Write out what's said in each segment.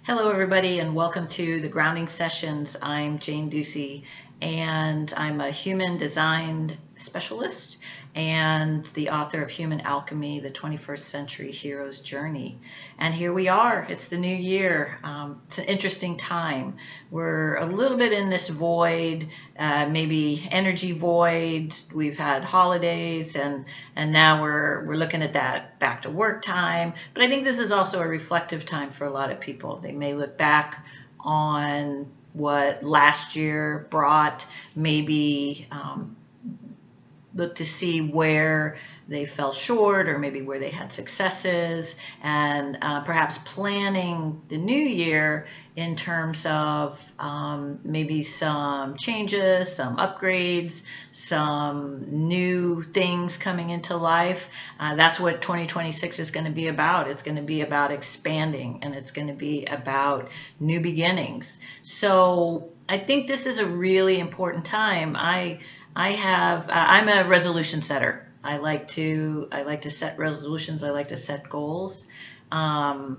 Hello, everybody, and welcome to the Grounding Sessions. I'm Jane Ducey, and I'm a human design specialist and the author of Human Alchemy, the 21st Century Hero's Journey. And here we are. It's the new year. It's an interesting time. We're a little bit in this void, maybe energy void. We've had holidays, and now we're looking at that back to work time. But I think this is also a reflective time for a lot of people. They may look back on what last year brought, maybe look to see where they fell short or maybe where they had successes, and perhaps planning the new year in terms of maybe some changes, some upgrades, some new things coming into life. That's what 2026 is going to be about. It's going to be about expanding, and it's going to be about new beginnings. So I think this is a really important time. I'm a resolution setter. I like to set resolutions. I like to set goals, and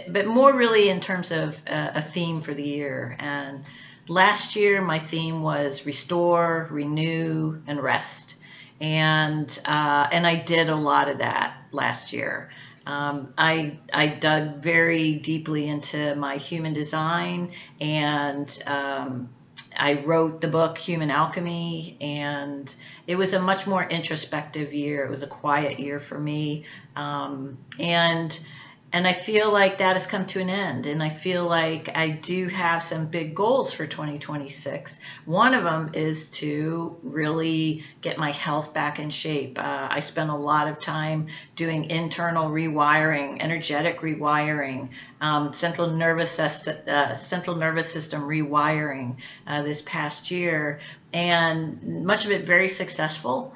but more really in terms of a theme for the year. And last year my theme was restore, renew, and rest, and I did a lot of that last year. I dug very deeply into my human design, and I wrote the book Human Alchemy, and it was a much more introspective year. It was a quiet year for me, and I feel like that has come to an end. And I feel like I do have some big goals for 2026. One of them is to really get my health back in shape. I spent a lot of time doing internal rewiring, energetic rewiring, central nervous system rewiring this past year, and much of it very successful.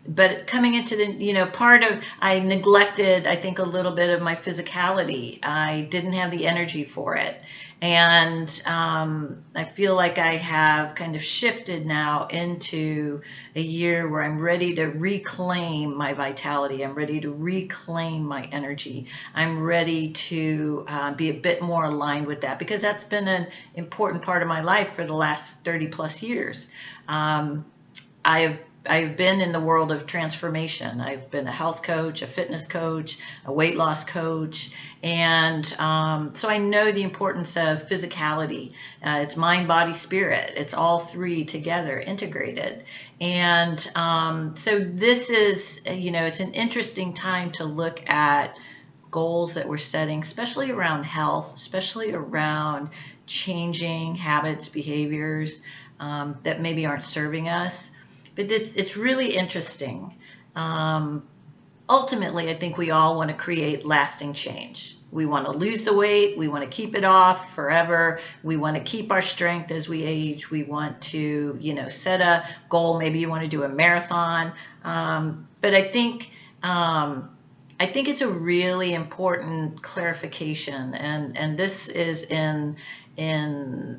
But coming into the, part of, I neglected, I think, a little bit of my physicality. I didn't have the energy for it. And I feel like I have kind of shifted now into a year where I'm ready to reclaim my vitality. I'm ready to reclaim my energy. I'm ready to be a bit more aligned with that, because that's been an important part of my life for the last 30 plus years. I've been in the world of transformation. I've been a health coach, a fitness coach, a weight loss coach, and so I know the importance of physicality. It's mind, body, spirit. It's all three together, integrated. And so this is, it's an interesting time to look at goals that we're setting, especially around health, especially around changing habits, behaviors that maybe aren't serving us. But it's really interesting. Ultimately, I think we all want to create lasting change. We want to lose the weight. We want to keep it off forever. We want to keep our strength as we age. We want to, set a goal. Maybe you want to do a marathon. But I think it's a really important clarification, and this is in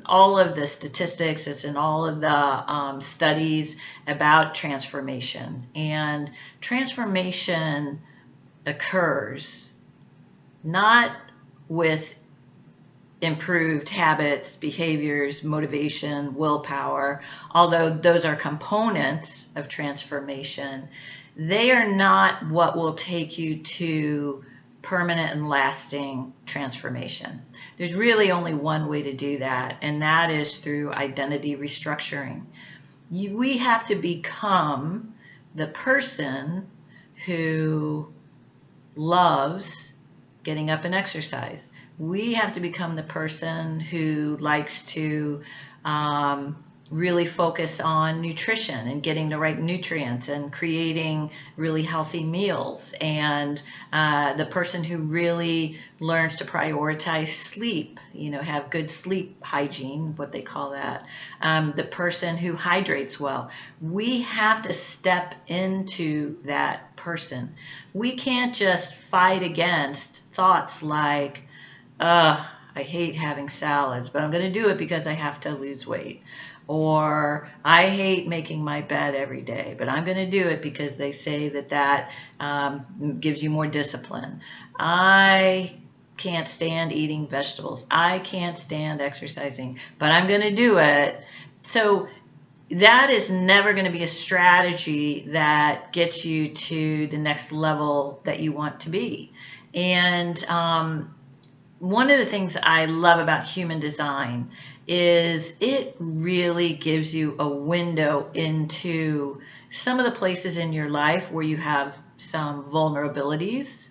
all of the statistics. It's in all of the studies about transformation. And transformation occurs not with improved habits, behaviors, motivation, willpower, although those are components of transformation. They are not what will take you to permanent and lasting transformation. There's really only one way to do that, and that is through identity restructuring. We have to become the person who loves getting up and exercise. We have to become the person who likes to really focus on nutrition and getting the right nutrients and creating really healthy meals, and the person who really learns to prioritize sleep, have good sleep hygiene, what they call that, the person who hydrates well. We have to step into that person. We can't just fight against thoughts like, I hate having salads, but I'm going to do it because I have to lose weight. Or I hate making my bed every day, but I'm going to do it because they say that gives you more discipline. I can't stand eating vegetables. I can't stand exercising, but I'm going to do it. So that is never going to be a strategy that gets you to the next level that you want to be. And one of the things I love about human design is it really gives you a window into some of the places in your life where you have some vulnerabilities,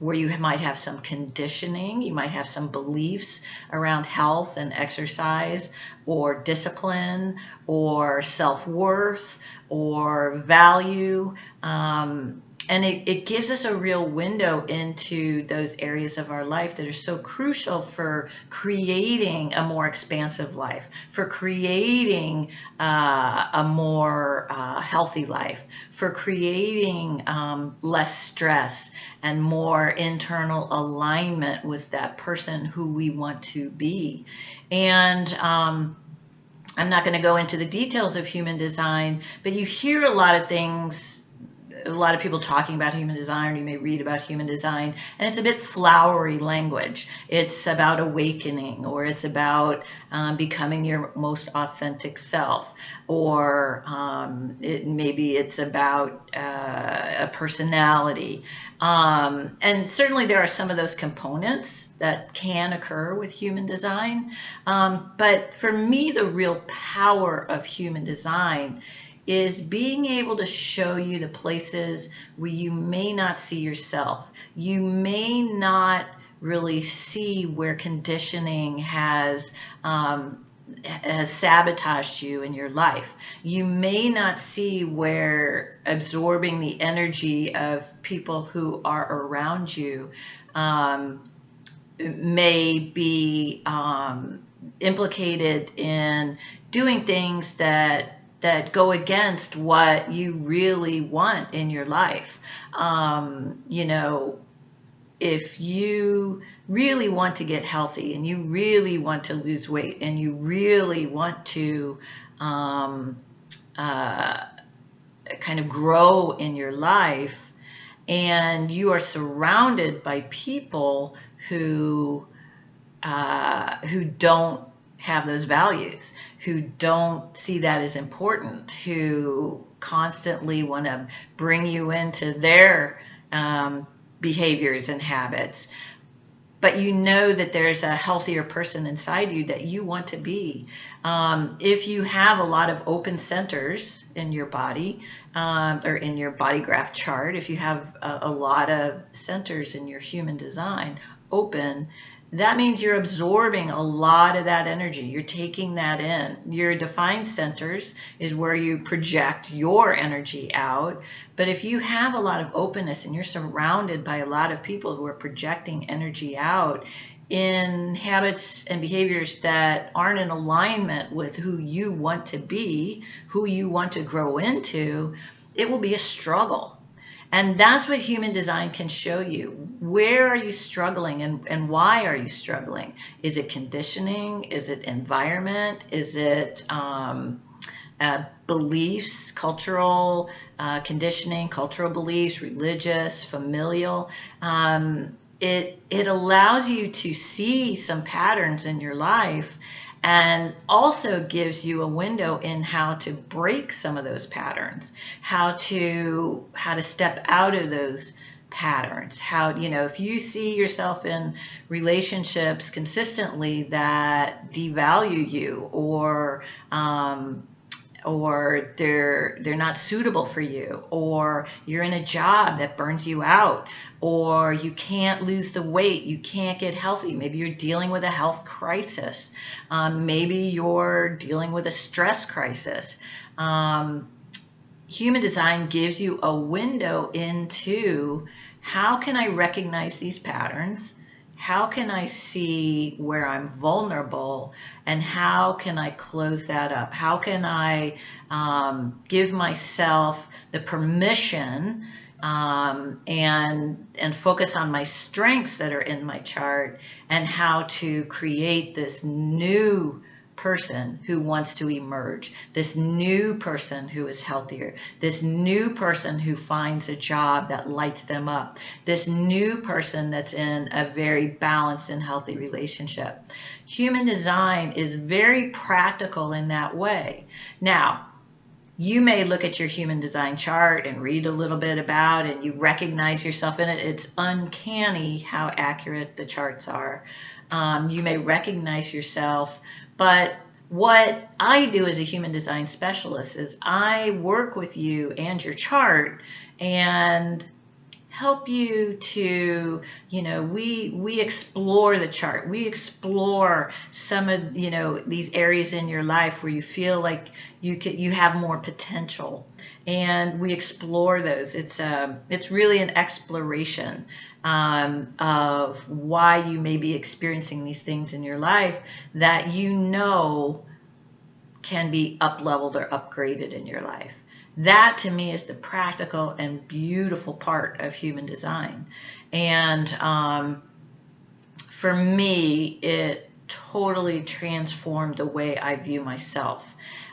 where you might have some conditioning, you might have some beliefs around health and exercise or discipline or self-worth or value. And it gives us a real window into those areas of our life that are so crucial for creating a more expansive life, for creating a more healthy life, for creating less stress and more internal alignment with that person who we want to be. And I'm not going to go into the details of human design, but you hear a lot of things, a lot of people talking about human design, or you may read about human design, and it's a bit flowery language. It's about awakening, or it's about becoming your most authentic self, or maybe it's about a personality. And certainly there are some of those components that can occur with human design. But for me, the real power of human design is being able to show you the places where you may not see yourself. You may not really see where conditioning has sabotaged you in your life. You may not see where absorbing the energy of people who are around you may be implicated in doing things that go against what you really want in your life. If you really want to get healthy and you really want to lose weight and you really want to kind of grow in your life, and you are surrounded by people who don't have those values, who don't see that as important, who constantly want to bring you into their behaviors and habits, but you know that there's a healthier person inside you that you want to be. If you have a lot of open centers in your body, or in your body graph chart, if you have a lot of centers in your human design open, that means you're absorbing a lot of that energy. You're taking that in. Your defined centers is where you project your energy out. But if you have a lot of openness and you're surrounded by a lot of people who are projecting energy out in habits and behaviors that aren't in alignment with who you want to be, who you want to grow into, it will be a struggle. And that's what human design can show you. Where are you struggling, and why are you struggling? Is it conditioning? Is it environment? Is it beliefs, cultural conditioning, cultural beliefs, religious, familial? It allows you to see some patterns in your life, and also gives you a window in how to break some of those patterns, how to step out of those patterns. How, if you see yourself in relationships consistently that devalue you, or they're not suitable for you, or you're in a job that burns you out, or you can't lose the weight, you can't get healthy. Maybe you're dealing with a health crisis. Maybe you're dealing with a stress crisis. Human design gives you a window into how can I recognize these patterns? How can I see where I'm vulnerable, and how can I close that up? How can I give myself the permission and focus on my strengths that are in my chart, and how to create this new person who wants to emerge, this new person who is healthier, this new person who finds a job that lights them up, this new person that's in a very balanced and healthy relationship. Human design is very practical in that way. Now, you may look at your human design chart and read a little bit about it and you recognize yourself in it. It's uncanny how accurate the charts are. You may recognize yourself, but what I do as a human design specialist is I work with you and your chart and help you to, we explore the chart. We explore some of, these areas in your life where you feel like you have more potential, and we explore those. It's really an exploration of why you may be experiencing these things in your life that can be up-leveled or upgraded in your life. That to me is the practical and beautiful part of human design. And for me, it totally transformed the way I view myself.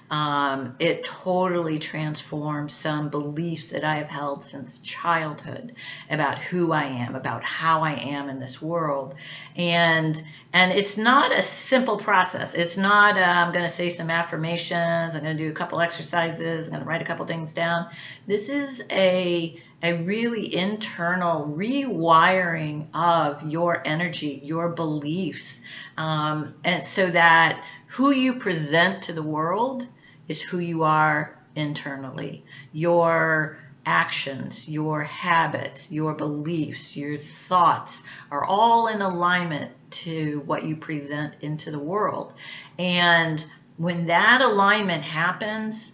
It totally transformed some beliefs that I have held since childhood about who I am, about how I am in this world. And it's not a simple process. It's not, I'm going to say some affirmations, I'm going to do a couple exercises, I'm going to write a couple things down. This is a really internal rewiring of your energy, your beliefs, and so that who you present to the world is who you are internally. Your actions, your habits, your beliefs, your thoughts are all in alignment to what you present into the world. And when that alignment happens,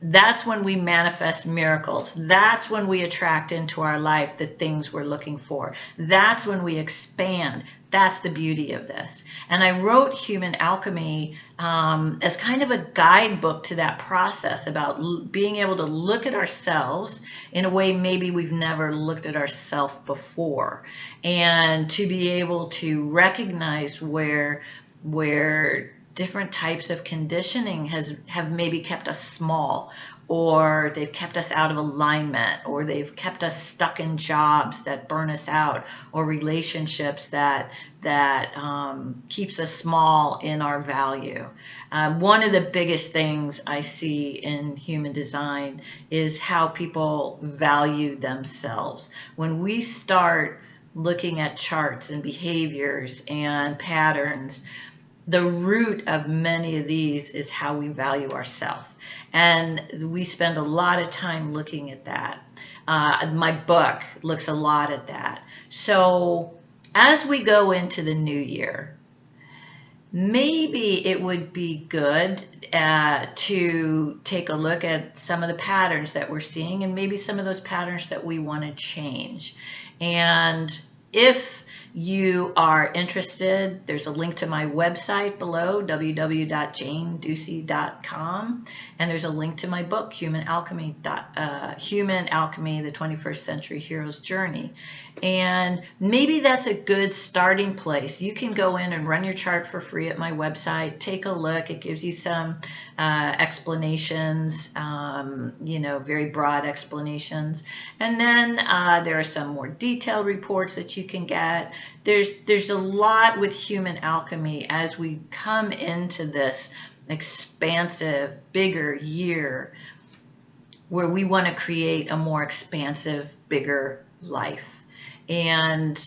that's when we manifest miracles. That's when we attract into our life the things we're looking for. That's when we expand. That's the beauty of this. And I wrote Human Alchemy as kind of a guidebook to that process about being able to look at ourselves in a way maybe we've never looked at ourselves before, and to be able to recognize where different types of conditioning have maybe kept us small, or they've kept us out of alignment, or they've kept us stuck in jobs that burn us out, or relationships that keeps us small in our value. One of the biggest things I see in human design is how people value themselves. When we start looking at charts and behaviors and patterns, the root of many of these is how we value ourselves. And we spend a lot of time looking at that. My book looks a lot at that. So as we go into the new year, maybe it would be good to take a look at some of the patterns that we're seeing, and maybe some of those patterns that we want to change. And if you are interested, there's a link to my website below, www.janeducey.com, and there's a link to my book, Human Alchemy, The 21st Century Hero's Journey. And maybe that's a good starting place. You can go in and run your chart for free at my website. Take a look. It gives you some explanations, very broad explanations. And then there are some more detailed reports that you can get. There's a lot with Human Alchemy as we come into this expansive, bigger year where we want to create a more expansive, bigger life. And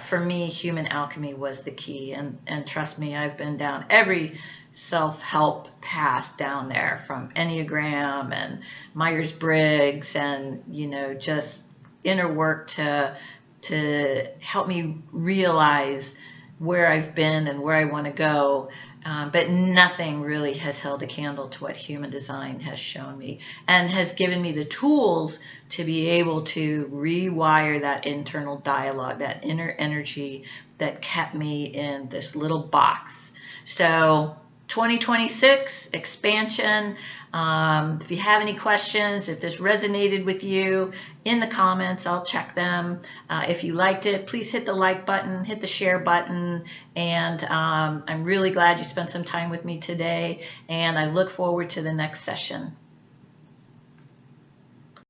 for me, Human Alchemy was the key. And trust me, I've been down every self-help path down there, from Enneagram and Myers-Briggs and, just inner work to help me realize where I've been and where I want to go. But nothing really has held a candle to what human design has shown me, and has given me the tools to be able to rewire that internal dialogue, that inner energy that kept me in this little box. So 2026, expansion. If you have any questions, if this resonated with you, in the comments, I'll check them. If you liked it, please hit the like button, hit the share button, and I'm really glad you spent some time with me today, and I look forward to the next session.